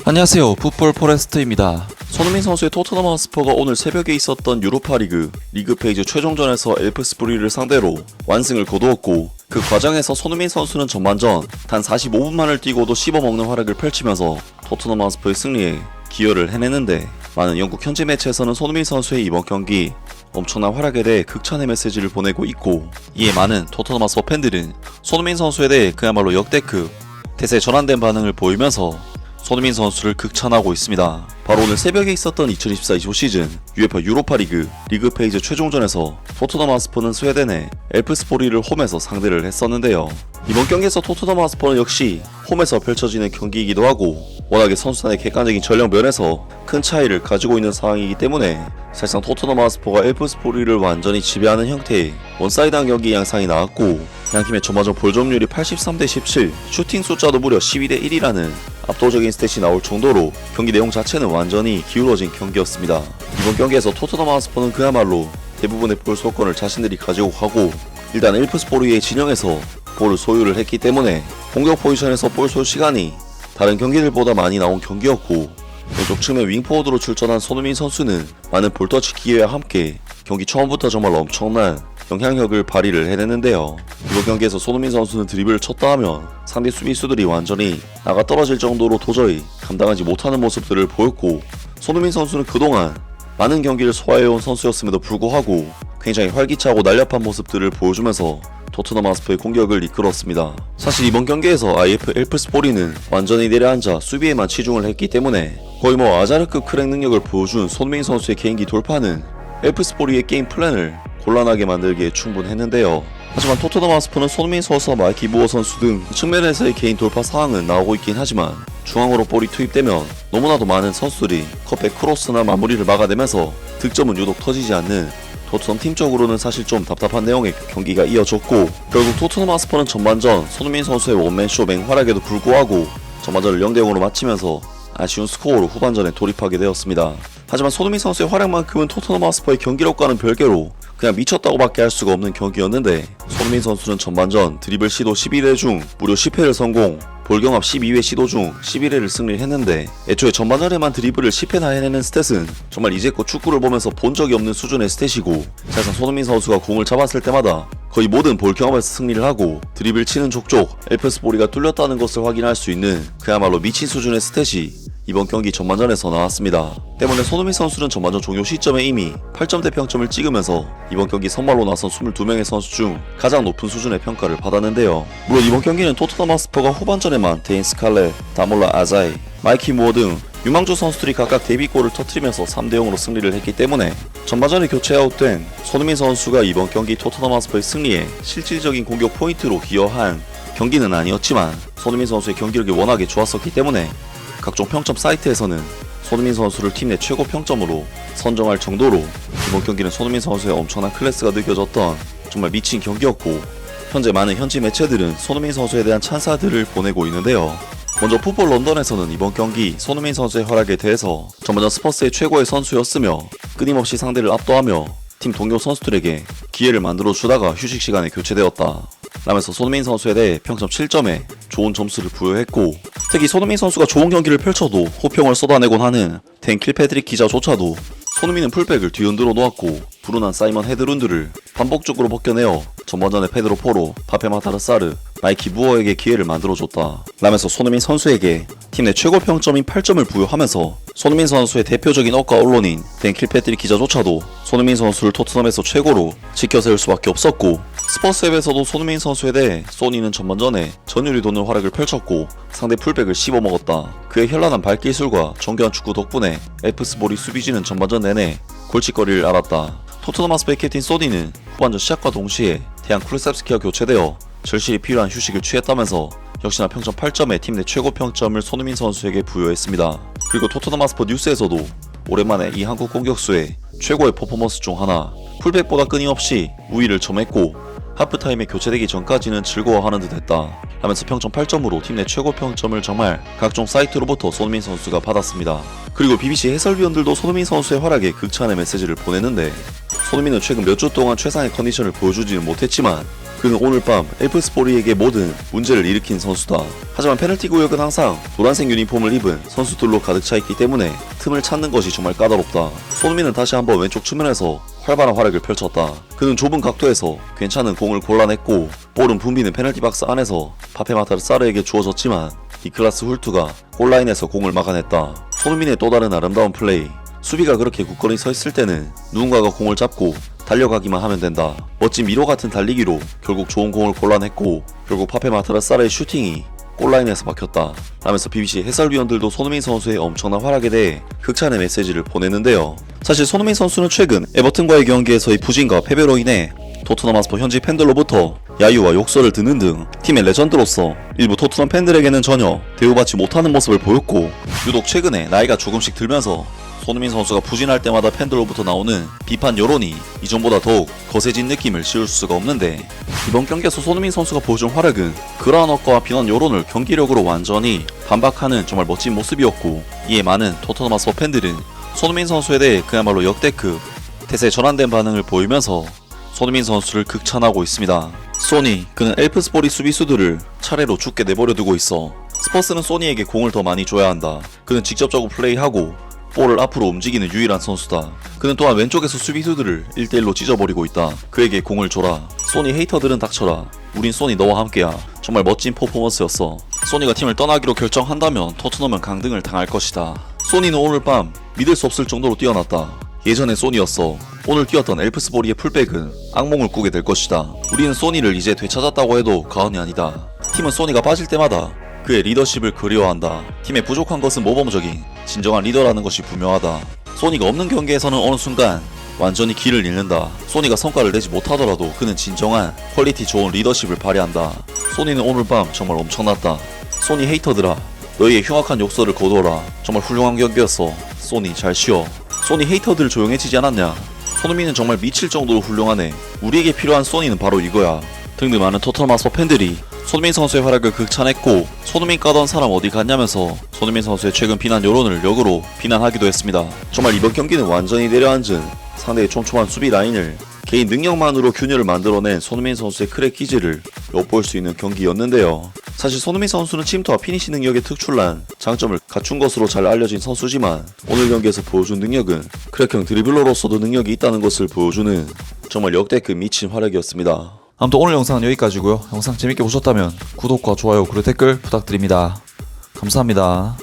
안녕하세요. 풋볼 포레스트입니다. 손흥민 선수의 토트넘 핫스퍼가 오늘 새벽에 있었던 유로파 리그 페이지 최종전에서 엘프스부리를 상대로 완승을 거두었고, 그 과정에서 손흥민 선수는 전반전 단 45분만을 뛰고도 씹어먹는 활약을 펼치면서 토트넘 핫스퍼의 승리에 기여를 해내는데, 많은 영국 현지 매체에서는 손흥민 선수의 이번 경기 엄청난 활약에 대해 극찬의 메시지를 보내고 있고, 이에 많은 토트넘 핫스퍼 팬들은 손흥민 선수에 대해 그야말로 역대급 대세 전환된 반응을 보이면서 손흥민 선수를 극찬하고 있습니다. 바로 오늘 새벽에 있었던 2024-25 시즌 UEFA 유로파 리그 페이지 최종전에서 토트넘 핫스퍼는 스웨덴의 엘프스보리를 홈에서 상대를 했었는데요. 이번 경기에서 토트넘 핫스퍼는 역시 홈에서 펼쳐지는 경기이기도 하고, 워낙에 선수단의 객관적인 전력 면에서 큰 차이를 가지고 있는 상황이기 때문에 사실상 토트넘 핫스퍼가 엘프스보리를 완전히 지배하는 형태의 원사이드한 경기 양상이 나왔고, 양팀의 전반전 볼 점유율이 83대17, 슈팅 숫자도 무려 12대1이라는 압도적인 스탯이 나올 정도로 경기 내용 자체는 완전히 기울어진 경기였습니다. 이번 경기에서 토트넘 핫스퍼는 그야말로 대부분의 볼 소유권을 자신들이 가지고 가고, 일단 엘프스보리의 진영에서 볼을 소유를 했기 때문에 공격 포지션에서 볼 소유 시간이 다른 경기들보다 많이 나온 경기였고, 왼쪽 측면 윙포워드로 출전한 손흥민 선수는 많은 볼터치 기회와 함께 경기 처음부터 정말 엄청난 영향력을 발휘를 해냈는데요. 이번 경기에서 손흥민 선수는 드리블을 쳤다 하면 상대 수비수들이 완전히 나가 떨어질 정도로 도저히 감당하지 못하는 모습들을 보였고, 손흥민 선수는 그동안 많은 경기를 소화해온 선수였음에도 불구하고 굉장히 활기차고 날렵한 모습들을 보여주면서 토트넘 핫스퍼의 공격을 이끌었습니다. 사실 이번 경기에서 IF 엘프스보리는 완전히 내려앉아 수비에만 치중을 했기 때문에 거의 아자르급 크랙 능력을 보여준 손흥민 선수의 개인기 돌파는 엘프스보리의 게임 플랜을 곤란하게 만들기에 충분했는데요. 하지만 토트넘 핫스퍼는 손흥민 선수와 마이키 무어 선수 등 측면에서의 개인 돌파 상황은 나오고 있긴 하지만, 중앙으로 볼이 투입되면 너무나도 많은 선수들이 컵백 크로스나 마무리를 막아내면서 득점은 유독 터지지 않는 토트넘 팀적으로는 사실 좀 답답한 내용의 경기가 이어졌고, 결국 토트넘 핫스퍼는 전반전 손흥민 선수의 원맨쇼 맹활약에도 불구하고 전반전을 0대0으로 마치면서 아쉬운 스코어로 후반전에 돌입하게 되었습니다. 하지만 손흥민 선수의 활약만큼은 토트넘 핫스퍼의 경기력과는 별개로 그냥 미쳤다고밖에 할 수가 없는 경기였는데, 손흥민 선수는 전반전 드리블 시도 11회 중 무려 10회를 성공, 볼경합 12회 시도 중 11회를 승리했는데, 애초에 전반전에만 드리블을 10회나 해내는 스탯은 정말 이제껏 축구를 보면서 본 적이 없는 수준의 스탯이고, 사실상 손흥민 선수가 공을 잡았을 때마다 거의 모든 볼경합에서 승리를 하고 드리블 치는 족족 엘프스보리가 뚫렸다는 것을 확인할 수 있는 그야말로 미친 수준의 스탯이 이번 경기 전반전에서 나왔습니다. 때문에 손흥민 선수는 전반전 종료 시점에 이미 8점대 평점을 찍으면서 이번 경기 선발로 나선 22명의 선수 중 가장 높은 수준의 평가를 받았는데요. 물론 이번 경기는 토트넘 핫스퍼가 후반전에만 데인 스칼렛, 다몰라 아자이, 마이키 무어 등 유망주 선수들이 각각 데뷔골을 터뜨리면서 3대0으로 승리를 했기 때문에 전반전에 교체 아웃된 손흥민 선수가 이번 경기 토트넘 핫스퍼의 승리에 실질적인 공격 포인트로 기여한 경기는 아니었지만, 손흥민 선수의 경기력이 워낙에 좋았었기 때문에 각종 평점 사이트에서는 손흥민 선수를 팀 내 최고 평점으로 선정할 정도로 이번 경기는 손흥민 선수의 엄청난 클래스가 느껴졌던 정말 미친 경기였고, 현재 많은 현지 매체들은 손흥민 선수에 대한 찬사들을 보내고 있는데요. 먼저 풋볼 런던에서는 이번 경기 손흥민 선수의 활약에 대해서 전반전 스퍼스의 최고의 선수였으며 끊임없이 상대를 압도하며 팀 동료 선수들에게 기회를 만들어주다가 휴식 시간에 교체되었다 라면서 손흥민 선수에 대해 평점 7점에 좋은 점수를 부여했고, 특히 손흥민 선수가 좋은 경기를 펼쳐도 호평을 쏟아내곤 하는 댄 킬패드릭 기자조차도 손흥민은 풀백을 뒤흔들어 놓았고, 불운한 사이먼 헤드룬드를 반복적으로 벗겨내어 전반전에 페드로 포로, 파페 마타르사르, 마이키 무어에게 기회를 만들어줬다 라면서 손흥민 선수에게 팀 내 최고 평점인 8점을 부여하면서, 손흥민 선수의 대표적인 억가 언론인 댄 킬패드릭 기자조차도 손흥민 선수를 토트넘에서 최고로 지켜세울 수밖에 없었고, 스퍼스앱에서도 손흥민 선수에 대해 소니는 전반전에 전율이 돋는 활약을 펼쳤고 상대 풀백을 씹어먹었다, 그의 현란한 발기술과 정교한 축구 덕분에 엘프스보리 수비진은 전반전 내내 골칫거리를 앓았다. 토트넘 핫스퍼의 캡틴 소니는 후반전 시작과 동시에 태양 쿠르셉스키와 교체되어 절실히 필요한 휴식을 취했다면서 역시나 평점 8점에 팀 내 최고 평점을 손흥민 선수에게 부여했습니다. 그리고 토트넘 핫스퍼 뉴스에서도 오랜만에 이 한국 공격수의 최고의 퍼포먼스 중 하나, 풀백보다 끊임없이 우위를 점했고 하프타임에 교체되기 전까지는 즐거워하는 듯 했다 하면서 평점 8점으로 팀 내 최고 평점을 정말 각종 사이트로부터 손흥민 선수가 받았습니다. 그리고 BBC 해설위원들도 손흥민 선수의 활약에 극찬의 메시지를 보냈는데, 손흥민은 최근 몇 주 동안 최상의 컨디션을 보여주지는 못했지만 그는 오늘 밤 엘프스보리에게 모든 문제를 일으킨 선수다. 하지만 페널티 구역은 항상 노란색 유니폼을 입은 선수들로 가득 차 있기 때문에 틈을 찾는 것이 정말 까다롭다. 손흥민은 다시 한번 왼쪽 측면에서 활발한 활약을 펼쳤다. 그는 좁은 각도에서 괜찮은 공을 골라냈고 볼은 붐비는 페널티 박스 안에서 파페마타르사르에게 주어졌지만 니클라스 훌투가 골라인에서 공을 막아냈다. 손흥민의 또 다른 아름다운 플레이. 수비가 그렇게 굳건히 서 있을 때는 누군가가 공을 잡고 달려가기만 하면 된다. 멋진 미로 같은 달리기로 결국 좋은 공을 골라냈고 결국 파페마타르사르의 슈팅이 골라인에서 막혔다 라면서 BBC 해설위원들도 손흥민 선수의 엄청난 활약에 대해 극찬의 메시지를 보냈는데요. 사실 손흥민 선수는 최근 에버튼과의 경기에서의 부진과 패배로 인해 토트넘 하스퍼 현지 팬들로부터 야유와 욕설을 듣는 등 팀의 레전드로서 일부 토트넘 팬들에게는 전혀 대우받지 못하는 모습을 보였고 유독 최근에 나이가 조금씩 들면서 손흥민 선수가 부진할 때마다 팬들로부터 나오는 비판 여론이 이전보다 더욱 거세진 느낌을 씌울 수가 없는데 이번 경기에서 손흥민 선수가 보여준 활약은 그러한 억과와 비난 여론을 경기력으로 완전히 반박하는 정말 멋진 모습이었고 이에 많은 토트넘 하스퍼 팬들은 손흥민 선수에 대해 그야말로 역대급 태세 전환된 반응을 보이면서 손흥민 선수를 극찬하고 있습니다. 소니, 그는 엘프스보리 수비수들을 차례로 죽게 내버려 두고 있어. 스퍼스는 소니에게 공을 더 많이 줘야 한다. 그는 직접적으로 플레이하고 볼을 앞으로 움직이는 유일한 선수다. 그는 또한 왼쪽에서 수비수들을 1대1로 찢어버리고 있다. 그에게 공을 줘라. 소니 헤이터들은 닥쳐라. 우린 소니 너와 함께야. 정말 멋진 퍼포먼스였어. 소니가 팀을 떠나기로 결정한다면 토트넘은 강등을 당할 것이다. 소니는 오늘 밤 믿을 수 없을 정도로 뛰어났다. 예전의 소니였어. 오늘 뛰었던 엘프스보리의 풀백은 악몽을 꾸게 될 것이다. 우리는 소니를 이제 되찾았다고 해도 과언이 아니다. 팀은 소니가 빠질 때마다 그의 리더십을 그리워한다. 팀의 부족한 것은 모범적인 진정한 리더라는 것이 분명하다. 소니가 없는 경기에서는 어느 순간 완전히 길을 잃는다. 소니가 성과를 내지 못하더라도 그는 진정한 퀄리티 좋은 리더십을 발휘한다. 소니는 오늘 밤 정말 엄청났다. 소니 헤이터들아, 너희의 흉악한 욕설을 거두어라. 정말 훌륭한 경기였어. 소니 잘 쉬어. 소니 헤이터들 조용해지지 않았냐? 손흥민은 정말 미칠 정도로 훌륭하네. 우리에게 필요한 소니는 바로 이거야. 등등 많은 토트넘 하스퍼 팬들이 손흥민 선수의 활약을 극찬했고 손흥민 까던 사람 어디 갔냐면서 손흥민 선수의 최근 비난 여론을 역으로 비난하기도 했습니다. 정말 이번 경기는 완전히 내려앉은 상대의 촘촘한 수비 라인을 개인 능력만으로 균열을 만들어낸 손흥민 선수의 크랙 기질을 엿볼 수 있는 경기였는데요. 사실 손흥민 선수는 침투와 피니시 능력에 특출난 장점을 갖춘 것으로 잘 알려진 선수지만 오늘 경기에서 보여준 능력은 크랙형 드리블러로서도 능력이 있다는 것을 보여주는 정말 역대급 미친 활약이었습니다. 아무튼 오늘 영상은 여기까지고요. 영상 재밌게 보셨다면 구독과 좋아요 그리고 댓글 부탁드립니다. 감사합니다.